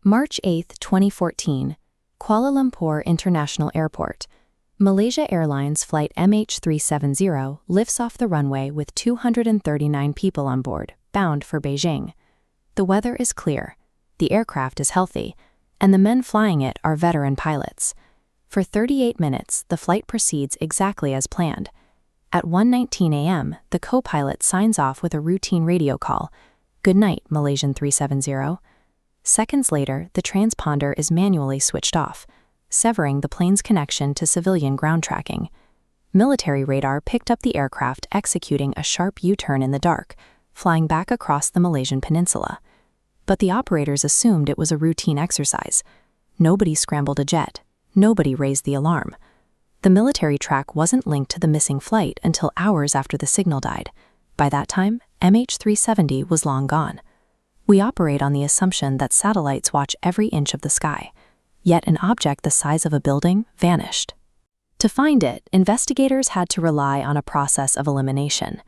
March 8, 2014, Kuala Lumpur International Airport. Malaysia Airlines flight MH370 lifts off the runway with 239 people on board, bound for Beijing. The weather is clear, the aircraft is healthy, and the men flying it are veteran pilots. For 38 minutes, the flight proceeds exactly as planned. At 1:19 a.m., the co-pilot signs off with a routine radio call, "Good night, Malaysian 370. Seconds later, the transponder is manually switched off, severing the plane's connection to civilian ground tracking. Military radar picked up the aircraft executing a sharp U-turn in the dark, flying back across the Malaysian peninsula. But the operators assumed it was a routine exercise. Nobody scrambled a jet. Nobody raised the alarm. The military track wasn't linked to the missing flight until hours after the signal died. By that time, MH370 was long gone. We operate on the assumption that satellites watch every inch of the sky. Yet an object the size of a building vanished. To find it, investigators had to rely on a process of elimination.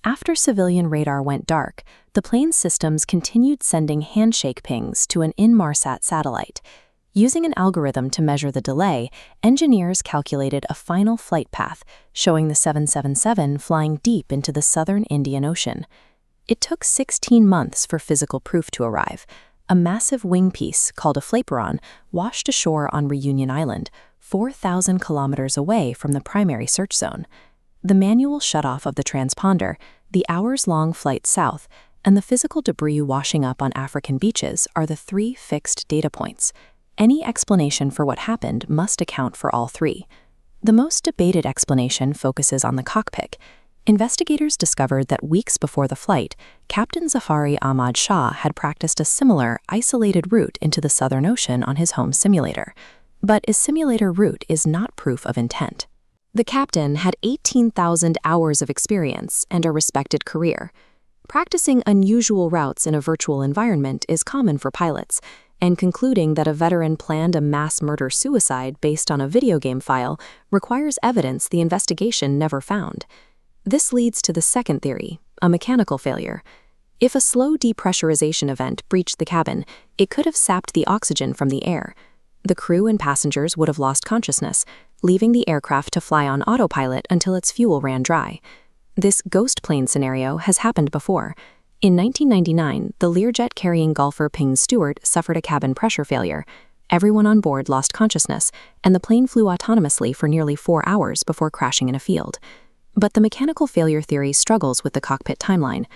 After civilian radar went dark, the plane's systems continued sending handshake pings to an Inmarsat satellite. Using an algorithm to measure the delay, engineers calculated a final flight path, showing the 777 flying deep into the southern Indian Ocean. It took 16 months for physical proof to arrive. A massive wing piece, called a flaperon, washed ashore on Reunion Island, 4,000 kilometers away from the primary search zone. The manual shutoff of the transponder, the hours-long flight south, and the physical debris washing up on African beaches are the three fixed data points. Any explanation for what happened must account for all three. The most debated explanation focuses on the cockpit. Investigators discovered that weeks before the flight, Captain Zafari Ahmad Shah had practiced a similar, isolated route into the Southern Ocean on his home simulator. But a simulator route is not proof of intent. The captain had 18,000 hours of experience and a respected career. Practicing unusual routes in a virtual environment is common for pilots, and concluding that a veteran planned a mass murder-suicide based on a video game file requires evidence the investigation never found. This leads to the second theory, a mechanical failure. If a slow depressurization event breached the cabin, it could have sapped the oxygen from the air. The crew and passengers would have lost consciousness, leaving the aircraft to fly on autopilot until its fuel ran dry. This ghost plane scenario has happened before. In 1999, the Learjet-carrying Golfer Ping Stewart suffered a cabin pressure failure. Everyone on board lost consciousness, and the plane flew autonomously for nearly 4 hours before crashing in a field. But the mechanical failure theory struggles with the cockpit timeline.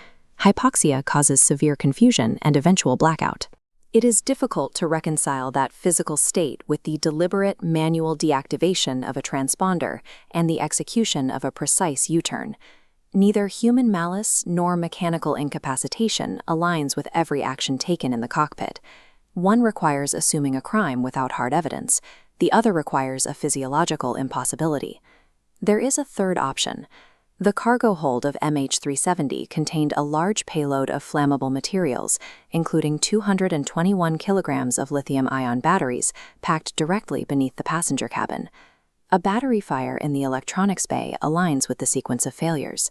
Hypoxia causes severe confusion and eventual blackout. It is difficult to reconcile that physical state with the deliberate manual deactivation of a transponder and the execution of a precise U-turn. Neither human malice nor mechanical incapacitation aligns with every action taken in the cockpit. One requires assuming a crime without hard evidence. The other requires a physiological impossibility. There is a third option. The cargo hold of MH370 contained a large payload of flammable materials, including 221 kilograms of lithium-ion batteries packed directly beneath the passenger cabin. A battery fire in the electronics bay aligns with the sequence of failures.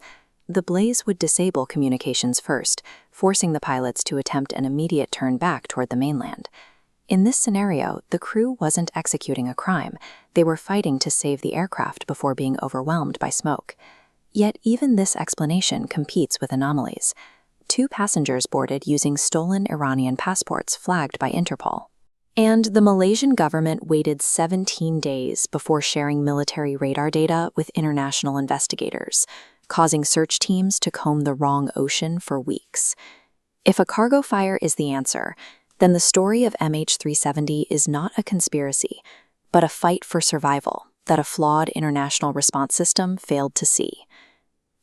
The blaze would disable communications first, forcing the pilots to attempt an immediate turn back toward the mainland. In this scenario, the crew wasn't executing a crime. They were fighting to save the aircraft before being overwhelmed by smoke. Yet even this explanation competes with anomalies. 2 passengers boarded using stolen Iranian passports flagged by Interpol. And the Malaysian government waited 17 days before sharing military radar data with international investigators, causing search teams to comb the wrong ocean for weeks. If a cargo fire is the answer, then the story of MH370 is not a conspiracy, but a fight for survival that a flawed international response system failed to see.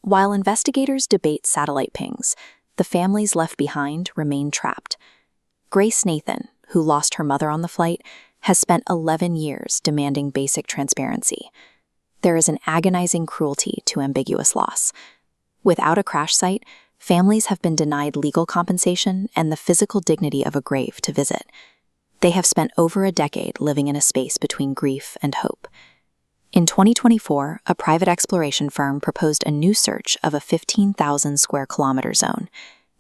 While investigators debate satellite pings, the families left behind remain trapped. Grace Nathan, who lost her mother on the flight, has spent 11 years demanding basic transparency. There is an agonizing cruelty to ambiguous loss. Without a crash site, families have been denied legal compensation and the physical dignity of a grave to visit. They have spent over a decade living in a space between grief and hope. In 2024, a private exploration firm proposed a new search of a 15,000 square kilometer zone.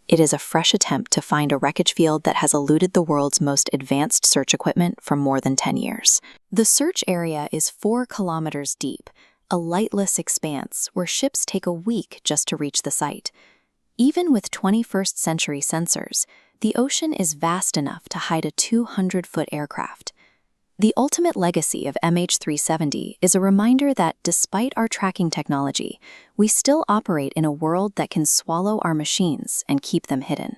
It is a fresh attempt to find a wreckage field that has eluded the world's most advanced search equipment for more than 10 years. The search area is 4 kilometers deep, a lightless expanse where ships take a week just to reach the site. Even with 21st century sensors, the ocean is vast enough to hide a 200-foot aircraft. The ultimate legacy of MH370 is a reminder that despite our tracking technology, we still operate in a world that can swallow our machines and keep them hidden.